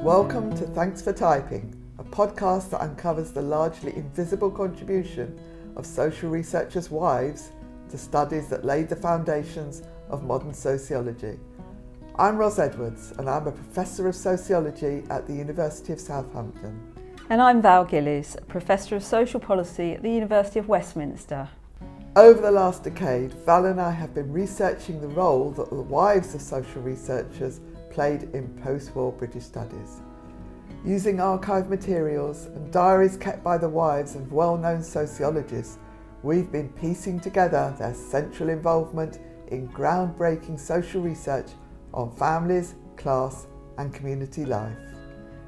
Welcome to Thanks for Typing, a podcast that uncovers the largely invisible contribution of social researchers' wives to studies that laid the foundations of modern sociology. I'm Ros Edwards and I'm a Professor of Sociology at the University of Southampton. And I'm Val Gillies, a Professor of Social Policy at the University of Westminster. Over the last decade, Val and I have been researching the role that the wives of social researchers played in post-war British studies. Using archive materials and diaries kept by the wives of well-known sociologists, we've been piecing together their central involvement in groundbreaking social research on families, class and community life.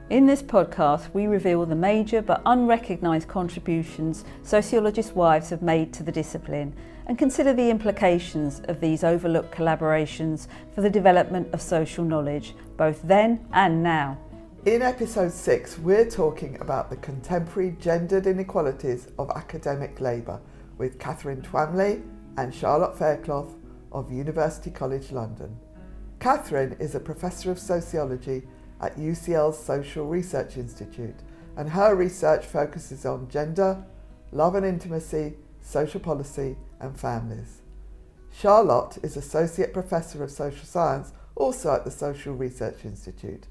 In this podcast, we reveal the major but unrecognised contributions sociologist wives have made to the discipline and consider the implications of these overlooked collaborations for the development of social knowledge, both then and now. In episode 6, we're talking about the contemporary gendered inequalities of academic labour with Katherine Twamley and Charlotte Faircloth of University College London. Katherine is a Professor of Sociology at UCL's Social Research Institute, and her research focuses on gender, love and intimacy, social policy and families. Charlotte is Associate Professor of Social Science, also at the Social Research Institute,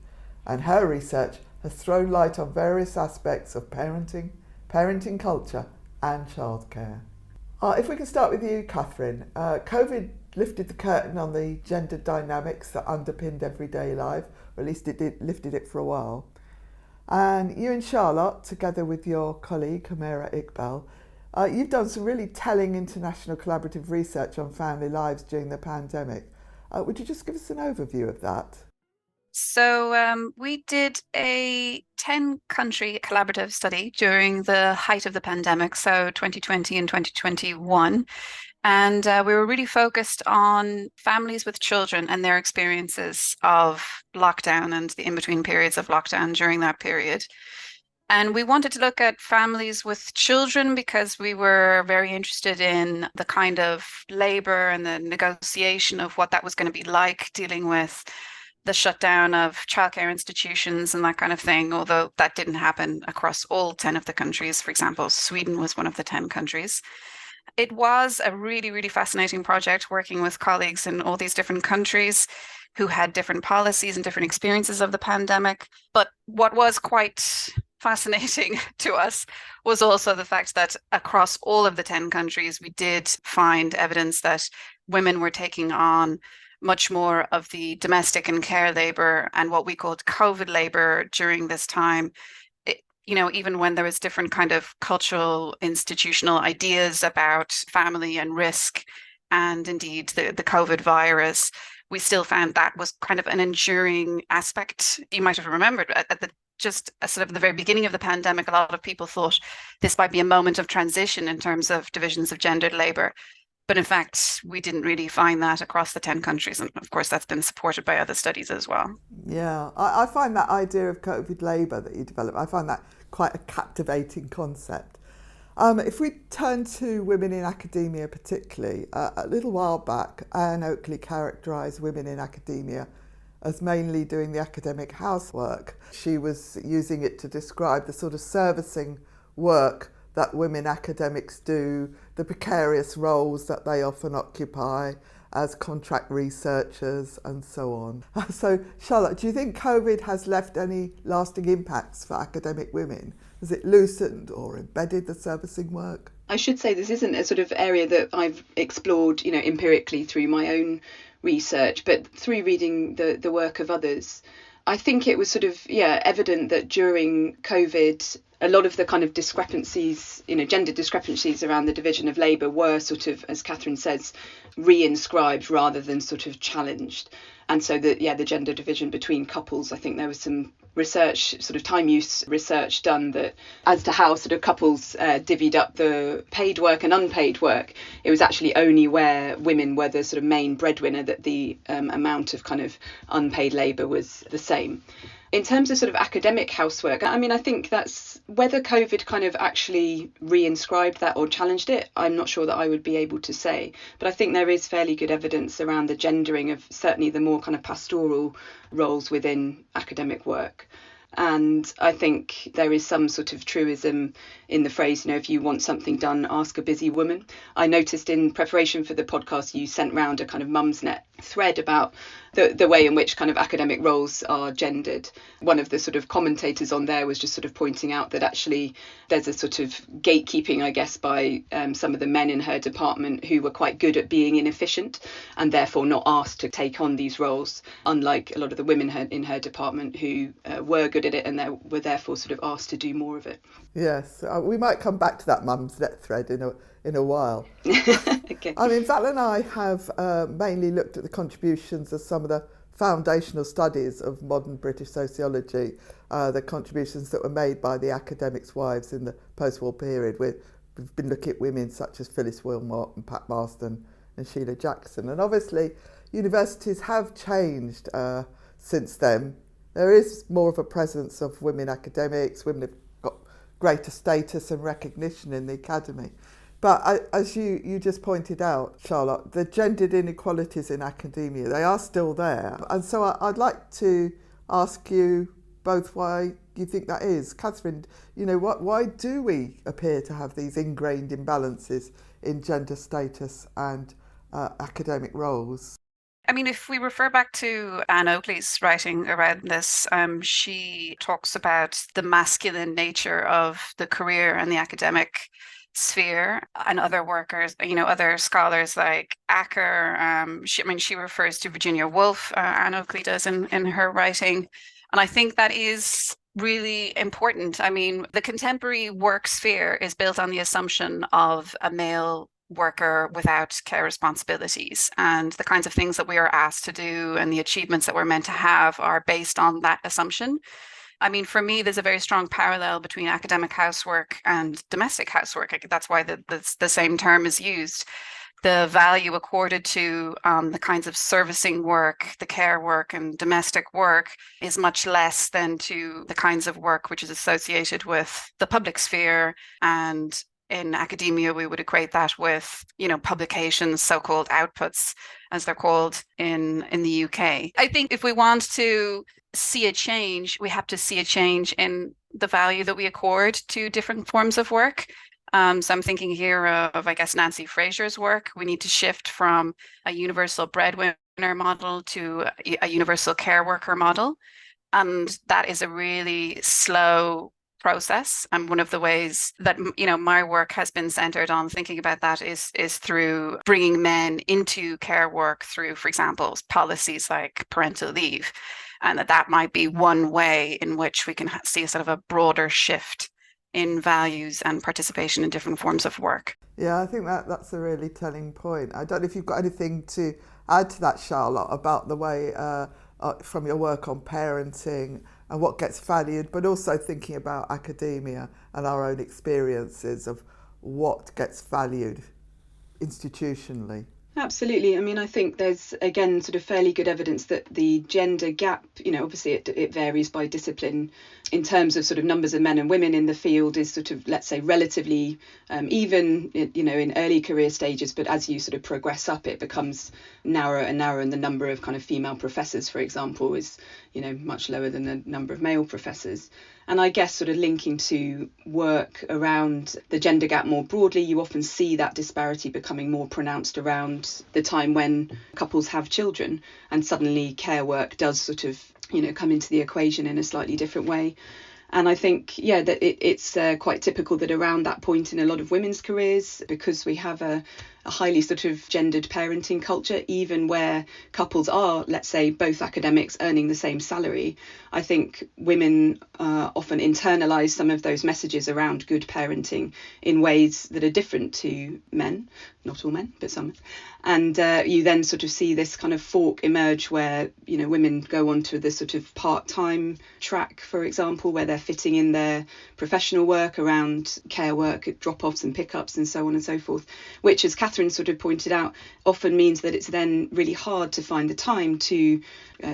and her research has thrown light on various aspects of parenting culture and childcare. If we can start with you, Katherine. COVID lifted the curtain on the gender dynamics that underpinned everyday life, or at least lifted it for a while. And you and Charlotte, together with your colleague, Humera Iqbal, you've done some really telling international collaborative research on family lives during the pandemic. Would you just give us an overview of that? So we did a 10-country collaborative study during the height of the pandemic, so 2020 and 2021. And we were really focused on families with children and their experiences of lockdown and the in-between periods of lockdown during that period. And we wanted to look at families with children because we were very interested in the kind of labour and the negotiation of what that was going to be like, dealing with the shutdown of childcare institutions and that kind of thing, although that didn't happen across all 10 of the countries. For example, Sweden was one of the 10 countries. It was a really, really fascinating project working with colleagues in all these different countries who had different policies and different experiences of the pandemic. But what was quite fascinating to us was also the fact that across all of the 10 countries, we did find evidence that women were taking on much more of the domestic and care labour and what we called COVID labour during this time. Even when there was different kind of cultural, institutional ideas about family and risk, and indeed the COVID virus, we still found that was kind of an enduring aspect. You might have remembered at the very beginning of the pandemic, a lot of people thought this might be a moment of transition in terms of divisions of gendered labour. But in fact, we didn't really find that across the 10 countries. And of course, that's been supported by other studies as well. Yeah, I find that idea of COVID labour that you developed, I find that quite a captivating concept. If we turn to women in academia particularly, a little while back, Anne Oakley characterised women in academia as mainly doing the academic housework. She was using it to describe the sort of servicing work that women academics do, the precarious roles that they often occupy as contract researchers and so on. So, Charlotte, do you think COVID has left any lasting impacts for academic women? Has it loosened or embedded the servicing work? I should say this isn't a sort of area that I've explored, empirically through my own research, but through reading the work of others. I think it was sort of, evident that during COVID, a lot of the kind of discrepancies, gender discrepancies around the division of labour were sort of, as Katherine says, re-inscribed rather than sort of challenged. And so the gender division between couples, I think there was some research, sort of time use research done that as to how sort of couples divvied up the paid work and unpaid work. It was actually only where women were the sort of main breadwinner that the amount of kind of unpaid labour was the same. In terms of sort of academic housework, I think that's whether COVID kind of actually re-inscribed that or challenged it. I'm not sure that I would be able to say, but I think there is fairly good evidence around the gendering of certainly the more kind of pastoral roles within academic work. And I think there is some sort of truism in the phrase, if you want something done, ask a busy woman. I noticed in preparation for the podcast, you sent round a kind of Mumsnet thread about the way in which kind of academic roles are gendered. One of the sort of commentators on there was just sort of pointing out that actually there's a sort of gatekeeping, I guess, by some of the men in her department who were quite good at being inefficient and therefore not asked to take on these roles, unlike a lot of the women in her department who were good at it and were therefore sort of asked to do more of it. Yes, we might come back to that Mumsnet thread in a while. Okay. I mean, Val and I have mainly looked at the contributions of some of the foundational studies of modern British sociology, the contributions that were made by the academics' wives in the post-war period. We've been looking at women such as Phyllis Wilmot and Pat Marston and Sheila Jackson. And obviously, universities have changed since then. There is more of a presence of women academics. Women have got greater status and recognition in the academy. But as you just pointed out, Charlotte, the gendered inequalities in academia, they are still there. And so I'd like to ask you both why you think that is. Katherine, why do we appear to have these ingrained imbalances in gender status and academic roles? I mean, if we refer back to Anne Oakley's writing around this, she talks about the masculine nature of the career and the academic sphere, and other workers, other scholars like Acker. She refers to Virginia Woolf, Anne Oakley does in her writing. And I think that is really important. I mean, the contemporary work sphere is built on the assumption of a male worker without care responsibilities, and the kinds of things that we are asked to do and the achievements that we're meant to have are based on that assumption. I mean, for me, there's a very strong parallel between academic housework and domestic housework. That's why the same term is used. The value accorded to the kinds of servicing work, the care work and domestic work is much less than to the kinds of work which is associated with the public sphere. And in academia, we would equate that with, publications, so-called outputs, as they're called in the UK. I think if we want to see a change, we have to see a change in the value that we accord to different forms of work. So I'm thinking here of, I guess, Nancy Fraser's work. We need to shift from a universal breadwinner model to a universal care worker model. And that is a really slow process. And one of the ways that, my work has been centered on thinking about that is through bringing men into care work through, for example, policies like parental leave. And that might be one way in which we can see a sort of a broader shift in values and participation in different forms of work. Yeah, I think that's a really telling point. I don't know if you've got anything to add to that, Charlotte, about the way from your work on parenting and what gets valued, but also thinking about academia and our own experiences of what gets valued institutionally. Absolutely. I mean, I think there's, again, sort of fairly good evidence that the gender gap, obviously it varies by discipline in terms of sort of numbers of men and women in the field is sort of, let's say, relatively even, in early career stages. But as you sort of progress up, it becomes narrower and narrower. And the number of kind of female professors, for example, is, much lower than the number of male professors. And I guess sort of linking to work around the gender gap more broadly, you often see that disparity becoming more pronounced around the time when couples have children, and suddenly care work does sort of, come into the equation in a slightly different way. And I think, that it's quite typical that around that point in a lot of women's careers, because we have a highly sort of gendered parenting culture, even where couples are, let's say, both academics earning the same salary, I think women often internalise some of those messages around good parenting in ways that are different to men, not all men, but some. And you then sort of see this kind of fork emerge where, women go on to the sort of part-time track, for example, where they're fitting in their professional work around care work, drop-offs and pickups and so on and so forth, which, as Katherine Katherine sort of pointed out, often means that it's then really hard to find the time to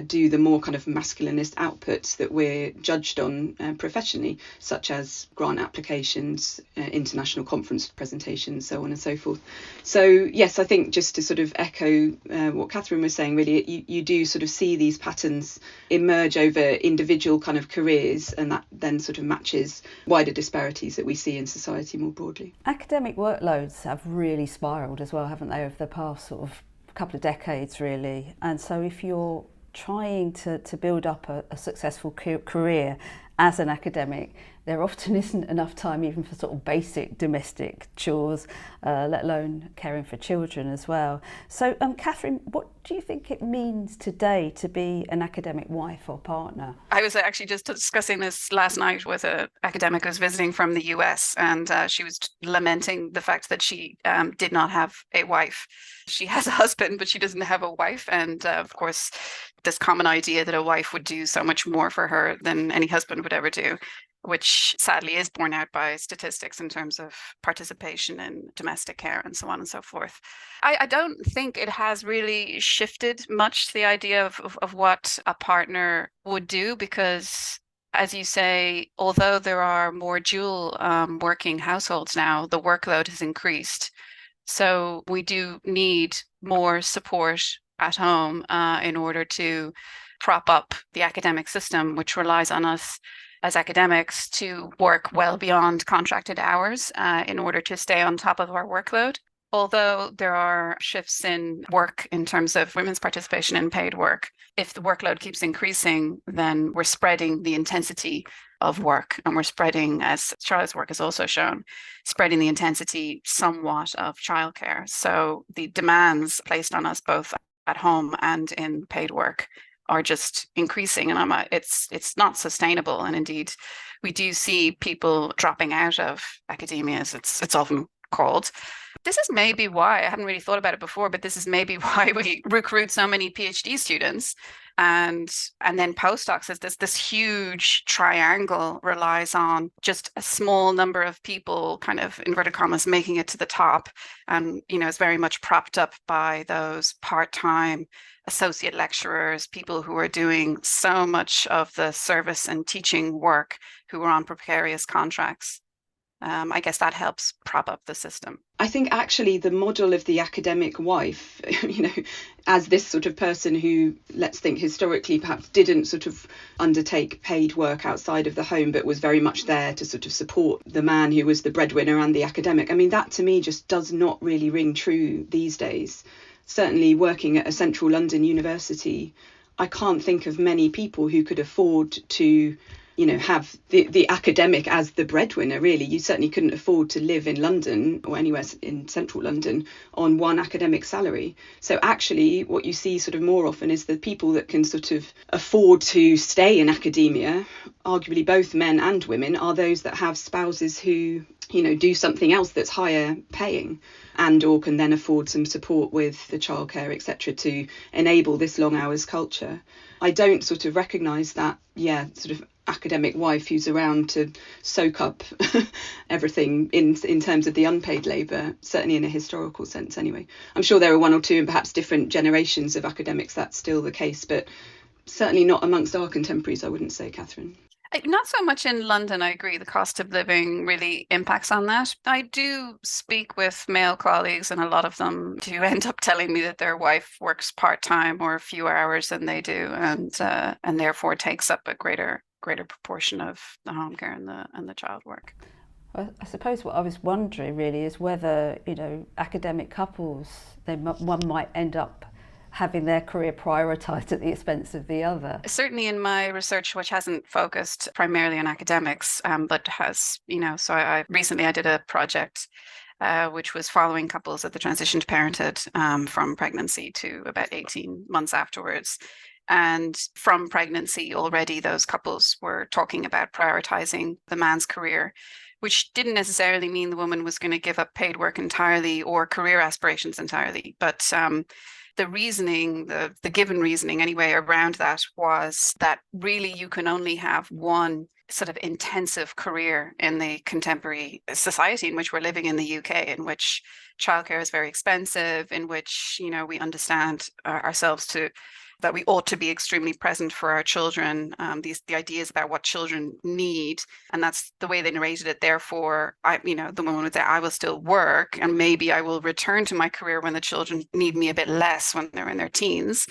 do the more kind of masculinist outputs that we're judged on professionally, such as grant applications, international conference presentations, so on and so forth. So yes, I think just to sort of echo what Katherine was saying, really, you do sort of see these patterns emerge over individual kind of careers, and that then sort of matches wider disparities that we see in society more broadly. Academic workloads have really spiralled as well, haven't they, over the past sort of couple of decades, really. And so if you're trying to build up a successful career as an academic, there often isn't enough time even for sort of basic domestic chores, let alone caring for children as well. So, Katherine, what do you think it means today to be an academic wife or partner? I was actually just discussing this last night with an academic who was visiting from the US, and she was lamenting the fact that she did not have a wife. She has a husband, but she doesn't have a wife. And of course, this common idea that a wife would do so much more for her than any husband would ever do, which sadly is borne out by statistics in terms of participation in domestic care and so on and so forth. I don't think it has really shifted much, the idea of what a partner would do, because, as you say, although there are more dual working households now, the workload has increased. So we do need more support at home in order to prop up the academic system, which relies on us as academics to work well beyond contracted hours in order to stay on top of our workload. Although there are shifts in work in terms of women's participation in paid work, if the workload keeps increasing, then we're spreading the intensity of work, and we're spreading, as Charlotte's work has also shown, spreading the intensity somewhat of childcare. So the demands placed on us both at home and in paid work are just increasing, and it's not sustainable. And indeed, we do see people dropping out of academia, as it's often called. This is maybe why, I hadn't really thought about it before, but this is maybe why we recruit so many PhD students and then postdocs, is this huge triangle relies on just a small number of people, kind of inverted commas, making it to the top. And, it's very much propped up by those part-time associate lecturers, people who are doing so much of the service and teaching work, who are on precarious contracts. I guess that helps prop up the system. I think actually the model of the academic wife, as this sort of person who, let's think historically, perhaps didn't sort of undertake paid work outside of the home, but was very much there to sort of support the man who was the breadwinner and the academic. I mean, that to me just does not really ring true these days. Certainly working at a central London university, I can't think of many people who could afford to have the academic as the breadwinner, really. You certainly couldn't afford to live in London or anywhere in central London on one academic salary. So actually what you see sort of more often is the people that can sort of afford to stay in academia, arguably both men and women, are those that have spouses who do something else that's higher paying, and or can then afford some support with the childcare, etc., to enable this long hours culture. I don't sort of recognise that, sort of academic wife who's around to soak up everything in terms of the unpaid labour, certainly in a historical sense anyway. I'm sure there are one or two and perhaps different generations of academics that's still the case, but certainly not amongst our contemporaries, I wouldn't say, Katherine. Not so much in London, I agree. The cost of living really impacts on that. I do speak with male colleagues, and a lot of them do end up telling me that their wife works part-time or fewer hours than they do, and therefore takes up a greater proportion of the home care and the child work. Well, I suppose what I was wondering really is whether, academic couples, one might end up having their career prioritised at the expense of the other. Certainly in my research, which hasn't focused primarily on academics, but has, so I recently did a project which was following couples at the transition to parenthood from pregnancy to about 18 months afterwards. And from pregnancy already, those couples were talking about prioritising the man's career, which didn't necessarily mean the woman was going to give up paid work entirely or career aspirations entirely. But the reasoning, the given reasoning anyway, around that was that really you can only have one sort of intensive career in the contemporary society in which we're living in the UK, in which childcare is very expensive, in which, you know, we understand ourselves that we ought to be extremely present for our children, the ideas about what children need. And that's the way they narrated it. Therefore, the woman would say, I will still work and maybe I will return to my career when the children need me a bit less when they're in their teens.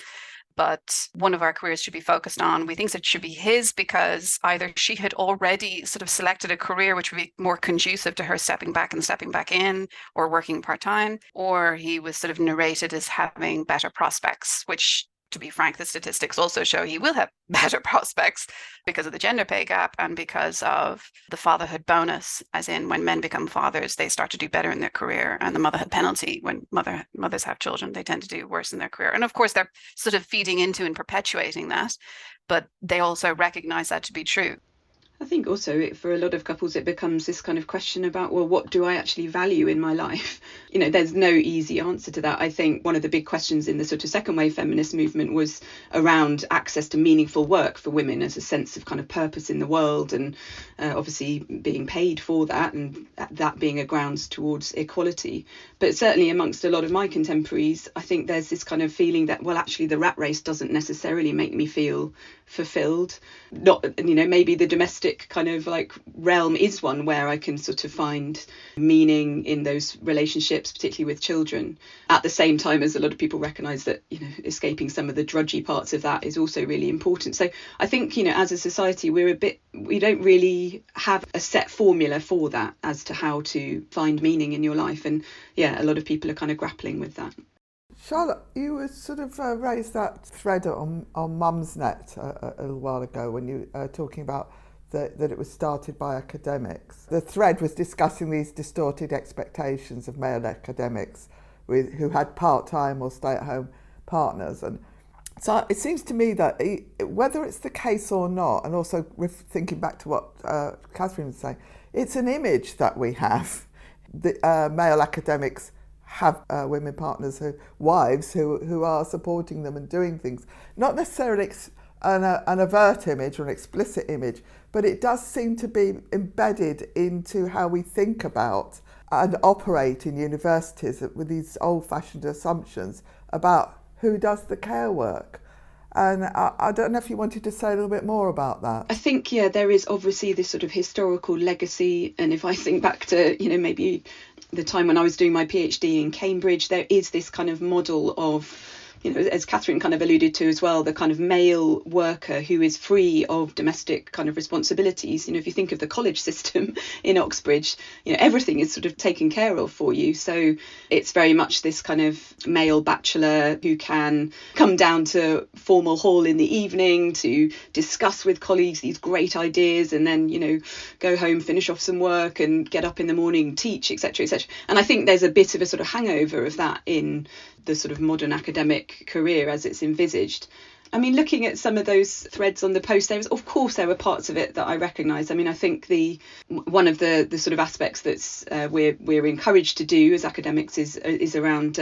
But one of our careers should be focused on, we think it should be his, because either she had already sort of selected a career which would be more conducive to her stepping back and stepping back in, or working part-time, or he was sort of narrated as having better prospects, which, to be frank, the statistics also show he will have better prospects because of the gender pay gap and because of the fatherhood bonus, as in when men become fathers, they start to do better in their career, and the motherhood penalty, when mothers have children, they tend to do worse in their career. And of course, they're sort of feeding into and perpetuating that, but they also recognize that to be true. I think also for a lot of couples, it becomes this kind of question about, well, what do I actually value in my life? You know, there's no easy answer to that. I think one of the big questions in the sort of second wave feminist movement was around access to meaningful work for women as a sense of kind of purpose in the world, and obviously being paid for that, and that being a grounds towards equality. But certainly amongst a lot of my contemporaries, I think there's this kind of feeling that, well, actually the rat race doesn't necessarily make me feel fulfilled. Not, you know, maybe the domestic kind of like realm is one where I can sort of find meaning in those relationships, particularly with children, at the same time as a lot of people recognise that, you know, escaping some of the drudgy parts of that is also really important. So I think, you know, as a society, we don't really have a set formula for that as to how to find meaning in your life. And yeah, a lot of people are kind of grappling with that. Charlotte, you were sort of raised that thread on Mumsnet a little while ago when you were talking about that it was started by academics. The thread was discussing these distorted expectations of male academics who had part-time or stay-at-home partners. And so it seems to me that whether it's the case or not, and also thinking back to what Katherine was saying, it's an image that we have. The male academics have women partners, wives who are supporting them and doing things. Not necessarily an overt image or an explicit image, but it does seem to be embedded into how we think about and operate in universities with these old-fashioned assumptions about who does the care work. And I don't know if you wanted to say a little bit more about that. I think, yeah, there is obviously this sort of historical legacy. And if I think back to, you know, maybe the time when I was doing my PhD in Cambridge, there is this kind of model of, you know, as Katherine kind of alluded to as well, the kind of male worker who is free of domestic kind of responsibilities. You know, if you think of the college system in Oxbridge, you know, everything is sort of taken care of for you. So it's very much this kind of male bachelor who can come down to formal hall in the evening to discuss with colleagues these great ideas, and then, you know, go home, finish off some work and get up in the morning, teach, etc., etc. And I think there's a bit of a sort of hangover of that in the sort of modern academic career as it's envisaged. I mean, looking at some of those threads on the post, there were parts of it that I recognise. I mean, I think one of the sort of aspects that's we're encouraged to do as academics is around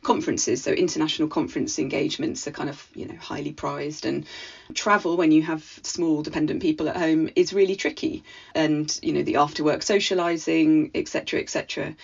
conferences. So international conference engagements are kind of, you know, highly prized, and travel when you have small dependent people at home is really tricky. And, you know, the after work socialising, etc., etc.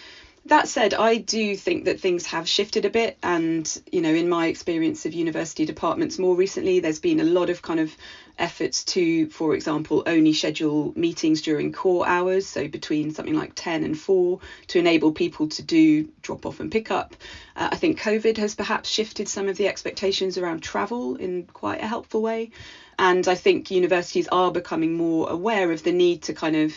That said, I do think that things have shifted a bit, and, you know, in my experience of university departments more recently, there's been a lot of kind of efforts to, for example, only schedule meetings during core hours, so between something like 10 and 4, to enable people to do drop off and pick up. I think COVID has perhaps shifted some of the expectations around travel in quite a helpful way, and I think universities are becoming more aware of the need to kind of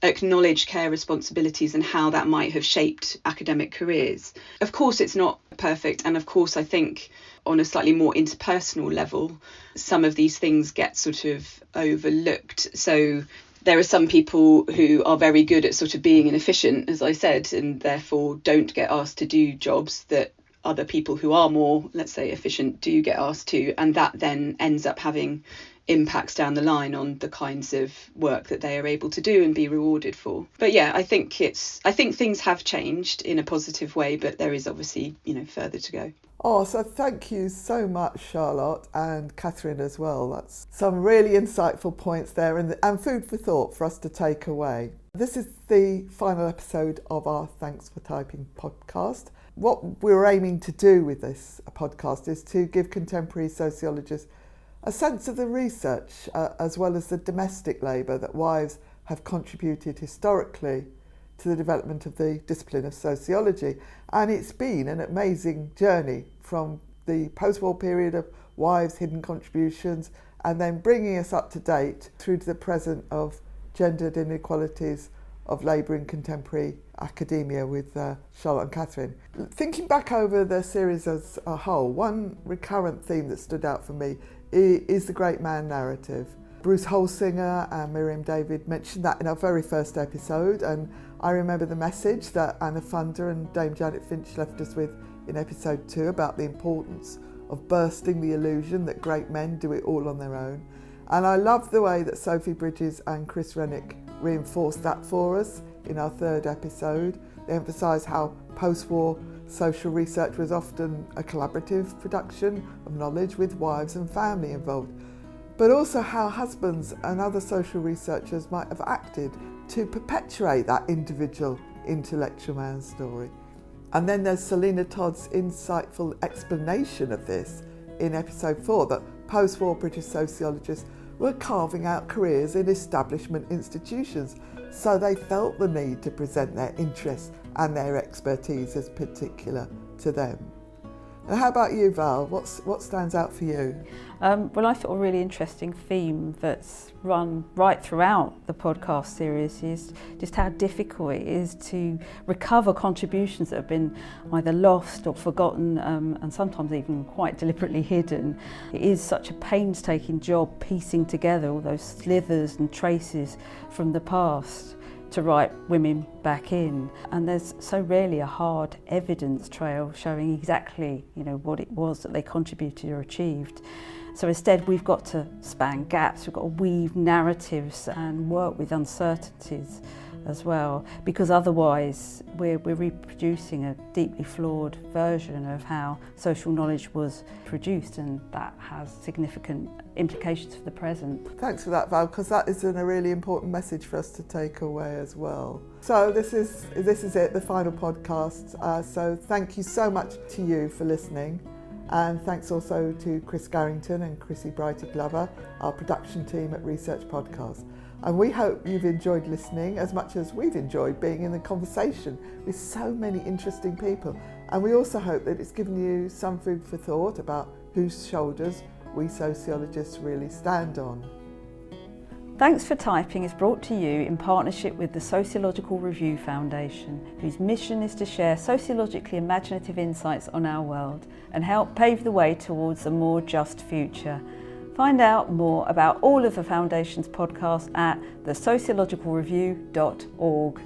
acknowledge care responsibilities and how that might have shaped academic careers. Of course, it's not perfect, and of course, I think on a slightly more interpersonal level, some of these things get sort of overlooked. So there are some people who are very good at sort of being inefficient, as I said, and therefore don't get asked to do jobs that other people who are more, let's say, efficient do get asked to, and that then ends up having impacts down the line on the kinds of work that they are able to do and be rewarded for. But yeah, I think things have changed in a positive way, but there is obviously, you know, further to go. Oh, so thank you so much, Charlotte, and Katherine as well. That's some really insightful points there and food for thought for us to take away. This is the final episode of our Thanks for Typing podcast. What we're aiming to do with this podcast is to give contemporary sociologists a sense of the research as well as the domestic labour that wives have contributed historically to the development of the discipline of sociology. And it's been an amazing journey from the post-war period of wives' hidden contributions and then bringing us up to date through to the present of gendered inequalities of labour in contemporary academia with Charlotte and Katherine. Thinking back over the series as a whole, one recurrent theme that stood out for me is the great man narrative. Bruce Holsinger and Miriam David mentioned that in our very first episode, and I remember the message that Anna Funder and Dame Janet Finch left us with in episode 2 about the importance of bursting the illusion that great men do it all on their own. And I love the way that Sophie Bridges and Chris Rennick reinforced that for us in our third episode. They emphasised how post-war social research was often a collaborative production of knowledge with wives and family involved, but also how husbands and other social researchers might have acted to perpetuate that individual intellectual man's story. And then there's Selina Todd's insightful explanation of this in episode 4, that post-war British sociologists were carving out careers in establishment institutions, so they felt the need to present their interests and their expertise as particular to them. And how about you, Val? What stands out for you? Well, I thought a really interesting theme that's run right throughout the podcast series is just how difficult it is to recover contributions that have been either lost or forgotten and sometimes even quite deliberately hidden. It is such a painstaking job piecing together all those slithers and traces from the past to write women back in, and there's so rarely a hard evidence trail showing exactly what it was that they contributed or achieved. So instead we've got to span gaps, we've got to weave narratives and work with uncertainties as well, because otherwise we're reproducing a deeply flawed version of how social knowledge was produced, and that has significant implications for the present. Thanks for that, Val, because that is a really important message for us to take away as well. So this is it, the final podcast. So thank you so much to you for listening, and thanks also to Chris Garrington and Chrissy Brighty-Glover, our production team at Research Podcast. And we hope you've enjoyed listening as much as we've enjoyed being in the conversation with so many interesting people. And we also hope that it's given you some food for thought about whose shoulders we sociologists really stand on. Thanks for Typing is brought to you in partnership with the Sociological Review Foundation, whose mission is to share sociologically imaginative insights on our world and help pave the way towards a more just future. Find out more about all of the Foundation's podcasts at thesociologicalreview.org.